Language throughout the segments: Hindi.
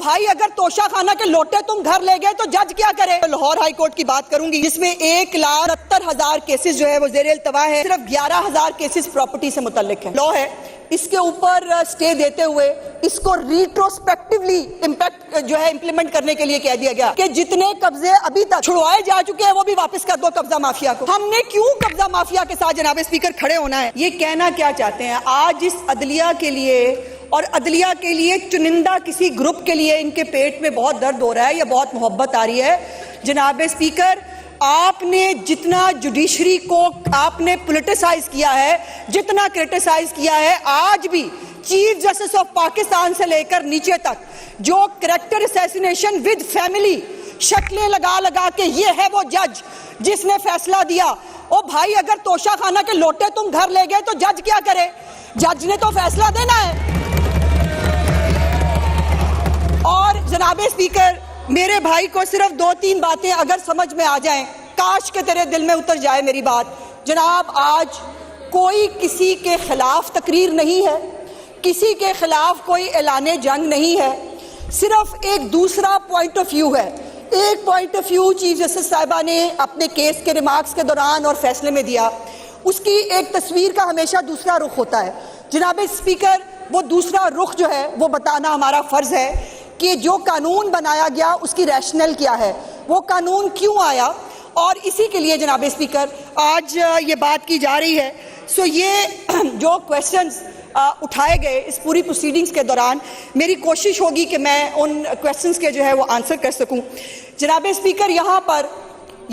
भाई अगर तोशा खाना के लोटे तुम घर ले गए तो जज क्या करे। लाहौर हाई कोर्ट की बात करूंगी जिसमें 1,70,000 केसेस जो है वो जेर इल्तवा है, सिर्फ 11,000 केसेस प्रॉपर्टी से मुतल्लिक है। लॉ है इसके ऊपर स्टे देते हुए इसको रिट्रोस्पेक्टिवली इम्पैक्ट जो है इंप्लीमेंट करने के लिए कह दिया गया कि जितने कब्जे अभी तक छुड़वाए जा चुके हैं वो भी वापस कर दो कब्जा माफिया को। हमने क्यों कब्जा माफिया के साथ जनाब स्पीकर खड़े होना है? ये कहना क्या चाहते हैं? आज इस अदलिया के लिए और अदलिया के लिए चुनिंदा किसी ग्रुप के लिए इनके पेट में बहुत दर्द हो रहा है या बहुत मोहब्बत आ रही है। जनाब स्पीकर, आपने जितना जुडिशरी को आपने पॉलिटिसाइज किया है, जितना क्रिटिसाइज किया है, आज भी चीफ जस्टिस ऑफ पाकिस्तान से लेकर नीचे तक जो कैरेक्टर असैसिनेशन विद फैमिली शक्लें लगा लगा के ये है वो जज जिसने फैसला दिया। ओ भाई अगर तोशा खाना के लोटे तुम घर ले गए तो जज क्या करे? जज ने तो फैसला देना है। और जनाब स्पीकर, मेरे भाई को सिर्फ 2-3 बातें अगर समझ में आ जाएं, काश के तेरे दिल में उतर जाए मेरी बात। जनाब, आज कोई किसी के खिलाफ तकरीर नहीं है, किसी के खिलाफ कोई ऐलाने जंग नहीं है, सिर्फ एक दूसरा पॉइंट ऑफ व्यू है। एक point of view chief justice साहिबा ने अपने केस के रिमार्क्स के दौरान और फैसले में दिया, उसकी एक तस्वीर का हमेशा दूसरा रुख होता है। जनाब स्पीकर, वो दूसरा रुख जो है वो बताना हमारा फर्ज है कि जो कानून बनाया गया उसकी रैशनल क्या है, वो कानून क्यों आया, और इसी के लिए जनाब स्पीकर आज ये बात की जा रही है। सो ये जो क्वेश्चंस उठाए गए इस पूरी प्रोसीडिंग्स के दौरान, मेरी कोशिश होगी कि मैं उन क्वेश्चंस के जो है वो आंसर कर सकूं। जनाब स्पीकर, यहाँ पर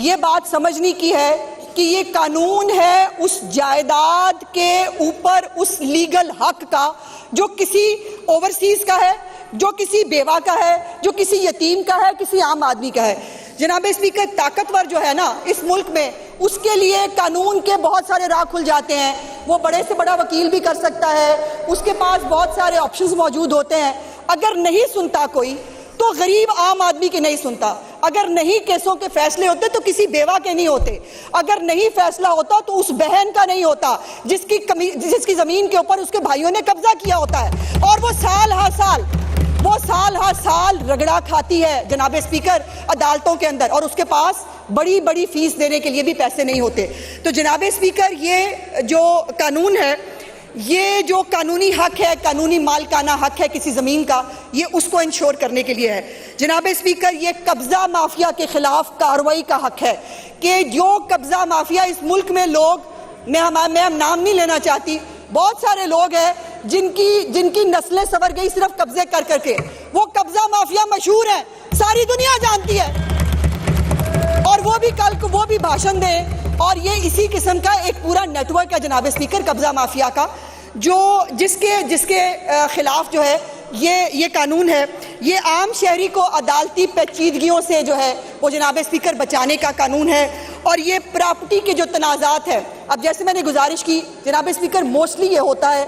ये बात समझने की है कि ये कानून है उस जायदाद के ऊपर उस लीगल हक का जो किसी ओवरसीज का है, जो किसी बेवा का है, जो किसी यतीम का है, किसी आम आदमी का है। जनाब स्पीकर, ताकतवर जो है ना इस मुल्क में, उसके लिए कानून के बहुत सारे राह खुल जाते हैं। वो बड़े से बड़ा वकील भी कर सकता है, उसके पास बहुत सारे ऑप्शंस मौजूद होते हैं। अगर नहीं सुनता कोई तो गरीब आम आदमी के नहीं सुनता। अगर नहीं केसों के फैसले होते तो किसी बेवा के नहीं होते। अगर नहीं फैसला होता तो उस बहन का नहीं होता जिसकी जमीन के ऊपर उसके भाइयों ने कब्जा किया होता है, और वो साल हर साल रगड़ा खाती है जनाब स्पीकर अदालतों के अंदर, और उसके पास बड़ी बड़ी फीस देने के लिए भी पैसे नहीं होते। तो जनाब स्पीकर, ये जो कानून है, ये जो कानूनी हक है, कानूनी मालकाना हक है किसी ज़मीन का, ये उसको इंश्योर करने के लिए है। जनाब स्पीकर, ये कब्ज़ा माफिया के खिलाफ कार्रवाई का हक है कि जो कब्ज़ा माफिया इस मुल्क में लोग, मैं नाम नहीं लेना चाहती, बहुत सारे लोग हैं जिनकी नस्लें सवर गई सिर्फ कब्जे कर करके। वो कब्ज़ा माफिया मशहूर है, सारी दुनिया जानती है, और वो भी कल को वो भी भाषण दें, और ये इसी किस्म का एक पूरा नेटवर्क है जनाब स्पीकर कब्ज़ा माफिया का, जो जिसके खिलाफ जो है ये कानून है। ये आम शहरी को अदालती पेचीदगियों से जो है वो जनाब स्पीकर बचाने का कानून है। और ये प्रॉपर्टी के जो तनाज़ात है, अब जैसे मैंने गुजारिश की जनाब स्पीकर, मोस्टली ये होता है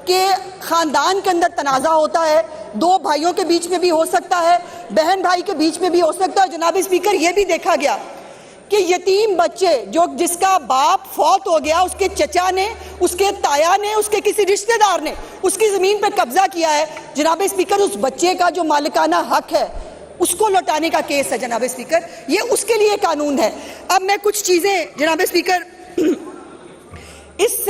कि ख़ानदान के अंदर तनाज़ा होता है, दो भाइयों के बीच में भी हो सकता है, बहन भाई के बीच में भी हो सकता है। जनाब स्पीकर, ये भी देखा गया कि यतीम बच्चे जिसका बाप फौत हो गया, उसके चचा ने, उसके ताया ने, उसके किसी रिश्तेदार ने उसकी ज़मीन पर कब्जा किया है, जनाब स्पीकर, उस बच्चे का जो मालिकाना हक है उसको लौटाने का केस है जनाब स्पीकर, ये उसके लिए कानून है। अब मैं कुछ चीज़ें जनाब स्पीकर, इस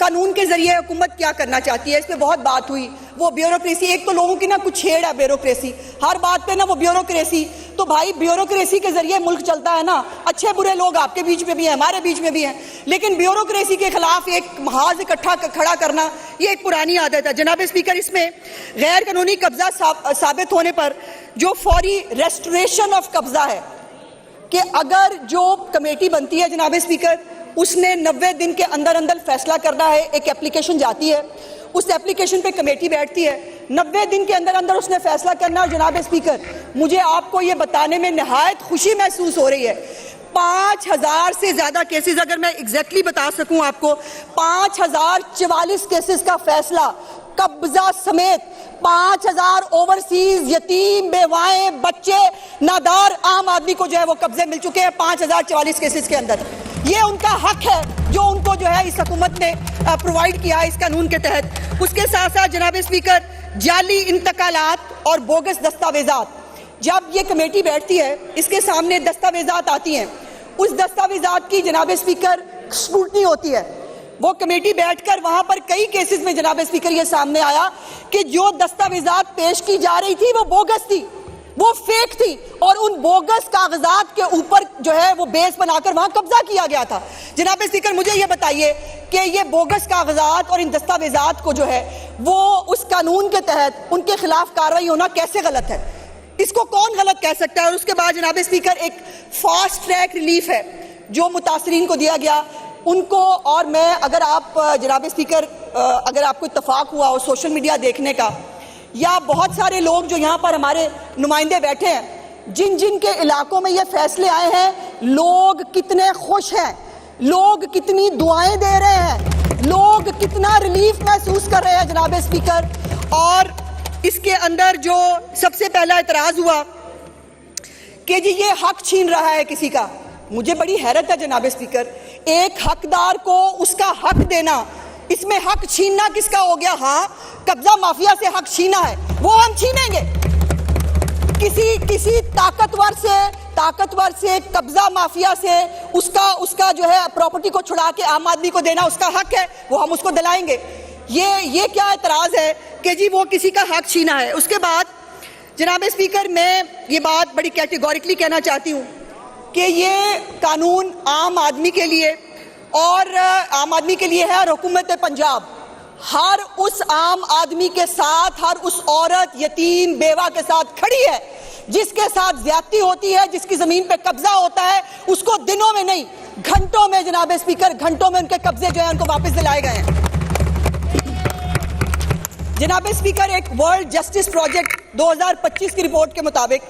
कानून के जरिए हुकूमत क्या करना चाहती है, इस पर बहुत बात हुई। वो ब्यूरोक्रेसी, एक तो लोगों की ना कुछ छेड़ है ब्यूरोक्रेसी, हर बात पे ना वो ब्यूरोक्रेसी। तो भाई ब्यूरोक्रेसी के जरिए मुल्क चलता है ना, अच्छे बुरे लोग आपके बीच में भी हैं, हमारे बीच में भी हैं, लेकिन ब्यूरोक्रेसी के खिलाफ एक महाज इकट्ठा खड़ा करना ये एक पुरानी आदत है। जनाब स्पीकर, इसमें गैर कानूनी कब्जा साबित होने पर जो फौरी रेस्टोरेशन ऑफ कब्जा है, कि अगर जो कमेटी बनती है जनाब स्पीकर, उसने 90 दिन के अंदर अंदर फैसला करना है। एक एप्लीकेशन जाती है, उस एप्लीकेशन पे कमेटी बैठती है, 90 दिन के अंदर अंदर उसने फैसला करना। और जनाब स्पीकर, मुझे आपको ये बताने में निहायत खुशी महसूस हो रही है, 5000 से ज्यादा केसेस, अगर मैं एग्जैक्टली बता सकूं आपको, 5044 केसेस का फैसला कब्जा समेत, 5000 ओवरसीज यतीम, बेवाएं, बच्चे, नादार आम आदमी को जो है वो कब्जे मिल चुके हैं 5044 केसेस के अंदर। ये उनका हक है जो उनको जो है इस हुकूमत ने प्रोवाइड किया है इस कानून के तहत। उसके साथ साथ जनाब स्पीकर, जाली इंतकालात और बोगस दस्तावेजात, जब ये कमेटी बैठती है इसके सामने दस्तावेजात आती हैं, उस दस्तावेजात की जनाब स्पीकर स्क्रूटनी होती है। वो कमेटी बैठकर वहां पर कई केसेस में जनाब स्पीकर ये सामने आया कि जो दस्तावेजात पेश की जा रही थी वो बोगस थी, वो फेक थी, और उन बोगस कागजात के ऊपर जो है वो बेस बनाकर वहां कब्जा किया गया था। जनाब स्पीकर, मुझे ये बताइए कि ये बोगस कागजात और इन दस्तावेजात को जो है वो उस कानून के तहत उनके खिलाफ कार्रवाई होना कैसे गलत है? इसको कौन गलत कह सकता है? और उसके बाद जनाब स्पीकर, एक फास्ट ट्रैक रिलीफ है जो मुतासरीन को दिया गया उनको। और मैं, अगर आप जनाब स्पीकर, अगर आपको इत्तफाक हुआ हो सोशल मीडिया देखने का, या बहुत सारे लोग जो यहाँ पर हमारे नुमाइंदे बैठे हैं, जिन जिन के इलाकों में ये फैसले आए हैं, लोग कितने खुश हैं, लोग कितनी दुआएं दे रहे हैं, लोग कितना रिलीफ महसूस कर रहे हैं जनाब स्पीकर। और इसके अंदर जो सबसे पहला एतराज हुआ कि जी ये हक छीन रहा है किसी का, मुझे बड़ी हैरत है जनाब स्पीकर, एक हकदार को उसका हक देना, इसमें हक छीनना किसका हो गया? हाँ, कब्जा माफिया से हक छीना है, वो हम छीनेंगे। किसी ताकतवर से कब्जा माफिया से उसका जो है प्रॉपर्टी को छुड़ा के आम आदमी को देना उसका हक है, वो हम उसको दिलाएंगे। ये क्या एतराज है कि जी वो किसी का हक छीना है? उसके बाद जनाब स्पीकर, मैं ये बात बड़ी कैटेगोरिकली कहना चाहती हूँ कि ये कानून आम आदमी के लिए है और हुकूमत पंजाब हर उस आम आदमी के साथ, हर उस औरत, यतीम, बेवा के साथ खड़ी है जिसके साथ ज्यादती होती है, जिसकी जमीन पे कब्जा होता है, उसको दिनों में नहीं घंटों में जनाब स्पीकर, घंटों में उनके कब्जे जो है उनको वापस दिलाए गए हैं। जनाब स्पीकर, एक वर्ल्ड जस्टिस प्रोजेक्ट 2025 की रिपोर्ट के मुताबिक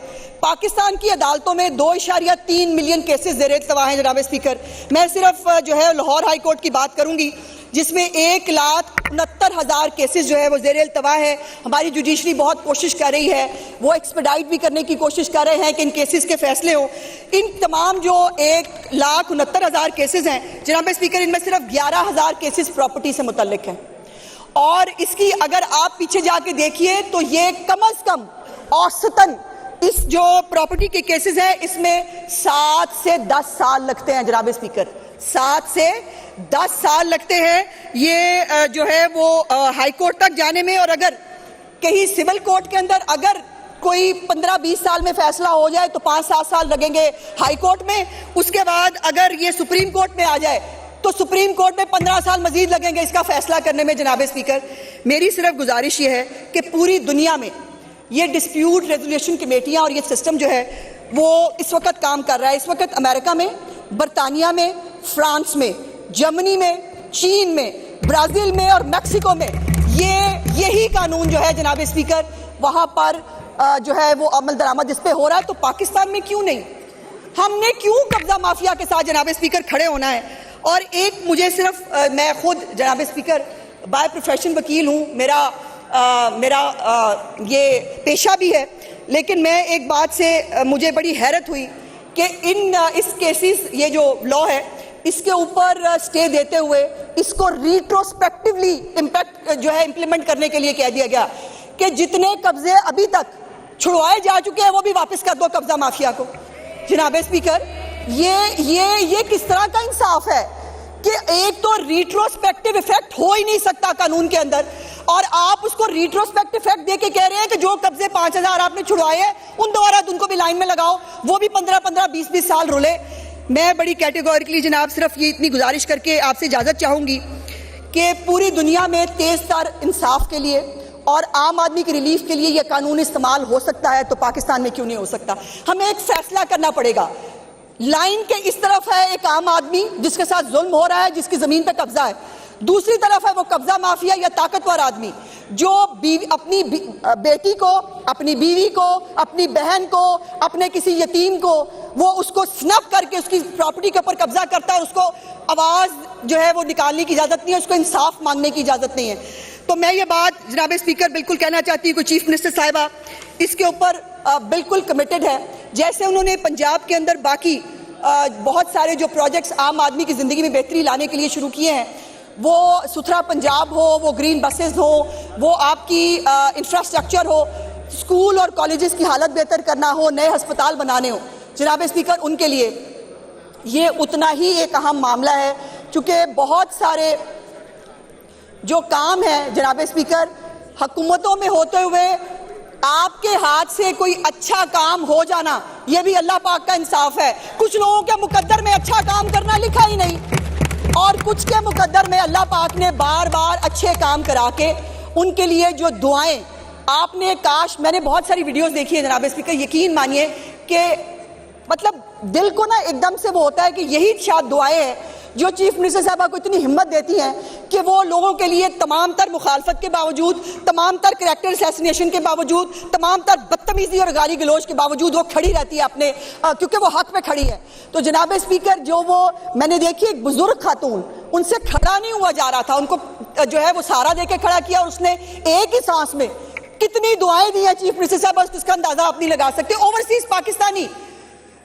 पाकिस्तान की अदालतों में 2.3 मिलियन केसेस ज़ेर इल्तवा हैं जनाब स्पीकर। मैं सिर्फ जो है लाहौर हाई कोर्ट की बात करूंगी जिसमें 1,69,000 केसेस जो है वो ज़ेर इल्तवा है। हमारी जुडिशरी बहुत कोशिश कर रही है, वो एक्सपेडाइट भी करने की कोशिश कर रहे हैं कि इन केसेस के फैसले हों। इन तमाम जो 1,69,000 केसेस हैं जनाब स्पीकर, इनमें सिर्फ 11,000 केसेस प्रॉपर्टी से मुतल्लिक हैं, और इसकी अगर आप पीछे जाके देखिए तो ये कम अज कम औसतन इस जो प्रॉपर्टी के केसेस हैं इसमें 7 से 10 साल लगते हैं जनाब स्पीकर, 7 से 10 साल लगते हैं ये जो है वो हाई कोर्ट तक जाने में। और अगर कहीं सिविल कोर्ट के अंदर अगर कोई 15-20 साल में फैसला हो जाए तो 5-7 साल लगेंगे हाई कोर्ट में। उसके बाद अगर ये सुप्रीम कोर्ट में आ जाए तो सुप्रीम कोर्ट में 15 साल मजीद लगेंगे इसका फैसला करने में। जनाब स्पीकर, मेरी सिर्फ गुजारिश ये है कि पूरी दुनिया में ये डिस्प्यूट रेजोल्यूशन कमेटियां और ये सिस्टम जो है वो इस वक्त काम कर रहा है। इस वक्त अमेरिका में, बरतानिया में, फ्रांस में, जर्मनी में, चीन में, ब्राजील में और मैक्सिको में यही कानून जो है जनाब स्पीकर वहां पर जो है वो अमल दरामद इस पे हो रहा है। तो पाकिस्तान में क्यों नहीं? हमने क्यों कब्जा माफिया के साथ जनाब स्पीकर खड़े होना है? और एक मुझे सिर्फ मैं खुद जनाब स्पीकर बाय प्रोफेशन वकील हूँ, मेरा ये पेशा भी है, लेकिन मैं एक बात से मुझे बड़ी हैरत हुई कि इस केसेस ये जो लॉ है इसके ऊपर स्टे देते हुए इसको रिट्रोस्पेक्टिवली इम्पैक्ट जो है इम्प्लीमेंट करने के लिए कह दिया गया कि जितने कब्जे अभी तक छुड़वाए जा चुके हैं वो भी वापस कर दो कब्जा माफिया को। जनाब स्पीकर, ये किस तरह का इंसाफ है कि एक तो रिट्रोस्पेक्टिव इफेक्ट हो ही नहीं सकता कानून के अंदर, और आप उसको रिट्रोस्पेक्टिव इफेक्ट देके कह रहे हैं कि जो कब्जे 5,000 आपने छुड़वाए हैं उन दोबारा उनको भी लाइन में लगाओ, वो भी 15-15, 20-20 साल रुले। मैं बड़ी कैटेगोरिकली जनाब सिर्फ ये इतनी गुजारिश करके आपसे इजाजत चाहूंगी कि पूरी दुनिया में तेज तर इंसाफ के लिए और आम आदमी की रिलीफ के लिए यह कानून इस्तेमाल हो सकता है, तो पाकिस्तान में क्यों नहीं हो सकता? हमें एक फैसला करना पड़ेगा। लाइन के इस तरफ है एक आम आदमी जिसके साथ जुल्म हो रहा है, जिसकी जमीन पे कब्जा है, दूसरी तरफ है वो कब्जा माफिया या ताकतवर आदमी जो अपनी बेटी को, अपनी बीवी को, अपनी बहन को, अपने किसी यतीम को वो उसको स्नैप करके उसकी प्रॉपर्टी के ऊपर कब्जा करता है, उसको आवाज जो है वो निकालने की इजाजत नहीं है, उसको इंसाफ मांगने की इजाजत नहीं है। तो मैं ये बात जनाब स्पीकर बिल्कुल कहना चाहती हूँ कि चीफ मिनिस्टर साहिबा इसके ऊपर बिल्कुल कमिटेड है। जैसे उन्होंने पंजाब के अंदर बाकी बहुत सारे जो प्रोजेक्ट्स आम आदमी की ज़िंदगी में बेहतरी लाने के लिए शुरू किए हैं, वो सुथरा पंजाब हो, वो ग्रीन बसेस हो, वो आपकी इंफ्रास्ट्रक्चर हो, स्कूल और कॉलेजेस की हालत बेहतर करना हो, नए अस्पताल बनाने हो, जनाब स्पीकर, उनके लिए ये उतना ही एक अहम मामला है। चूँकि बहुत सारे जो काम है जनाब स्पीकर, हुकूमतों में होते हुए आपके हाथ से कोई अच्छा काम हो जाना, यह भी अल्लाह पाक का इंसाफ है। कुछ लोगों के मुकद्दर में अच्छा काम करना लिखा ही नहीं, और कुछ के मुकद्दर में अल्लाह पाक ने बार बार अच्छे काम करा के उनके लिए जो दुआएं आपने, काश, मैंने बहुत सारी वीडियोस देखी है जनाब स्पीकर, यकीन मानिए कि मतलब दिल को ना एकदम से वो होता है कि यही शायद दुआएं हैं जो चीफ मिनिस्टर साहबा को इतनी हिम्मत देती हैं कि वो लोगों के लिए तमाम तर मुखालफत के बावजूद, तमाम तर करैक्टर असैसिनेशन के बावजूद, तमाम तर बदतमीजी और गाली गलोच के बावजूद वो खड़ी रहती है अपने, क्योंकि वो हक में खड़ी है। तो जनाब स्पीकर, जो वो मैंने देखी एक बुजुर्ग खातून, उनसे खड़ा नहीं हुआ जा रहा था, उनको जो है वो सहारा दे के खड़ा किया, और उसने एक ही सांस में कितनी दुआएं दी हैं चीफ मिनिस्टर साहब, इसका अंदाजा आप नहीं लगा सकते। ओवरसीज पाकिस्तानी,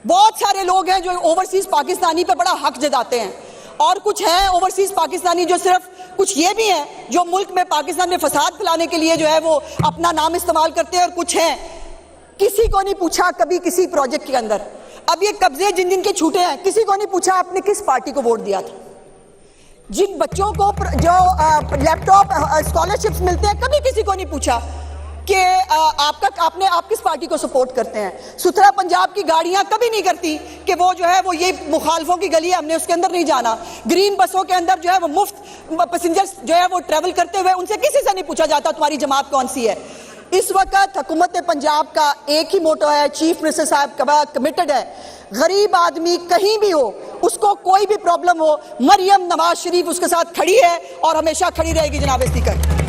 बहुत सारे लोग हैं जो ओवरसीज पाकिस्तानी पे बड़ा हक जताते हैं, और कुछ हैं ओवरसीज पाकिस्तानी जो सिर्फ, कुछ ये भी हैं जो मुल्क में पाकिस्तान में फसाद फैलाने के लिए जो है वो अपना नाम इस्तेमाल करते हैं, और कुछ हैं किसी को नहीं पूछा कभी किसी प्रोजेक्ट के अंदर। अब ये कब्जे जिन जिन के छूटे हैं, किसी को नहीं पूछा आपने किस पार्टी को वोट दिया था। जिन बच्चों को जो लैपटॉप स्कॉलरशिप्स मिलते हैं, कभी किसी को नहीं पूछा कि आप किस पार्टी को सपोर्ट करते हैं। सुथरा पंजाब की गाड़ियां कभी नहीं करती कि वो जो है वो ये मुखालफों की गली है, हमने उसके अंदर नहीं जाना। ग्रीन बसों के अंदर जो है वो मुफ्त पैसेंजर्स जो है वो ट्रेवल करते हुए उनसे किसी से नहीं पूछा जाता तुम्हारी जमात कौन सी है। इस वक्त हुकूमत पंजाब का एक ही मोटो है, चीफ मिनिस्टर साहब कमिटेड है, गरीब आदमी कहीं भी हो, उसको कोई भी प्रॉब्लम हो, मरियम नवाज शरीफ उसके साथ खड़ी है और हमेशा खड़ी रहेगी जनाब स्पीकर।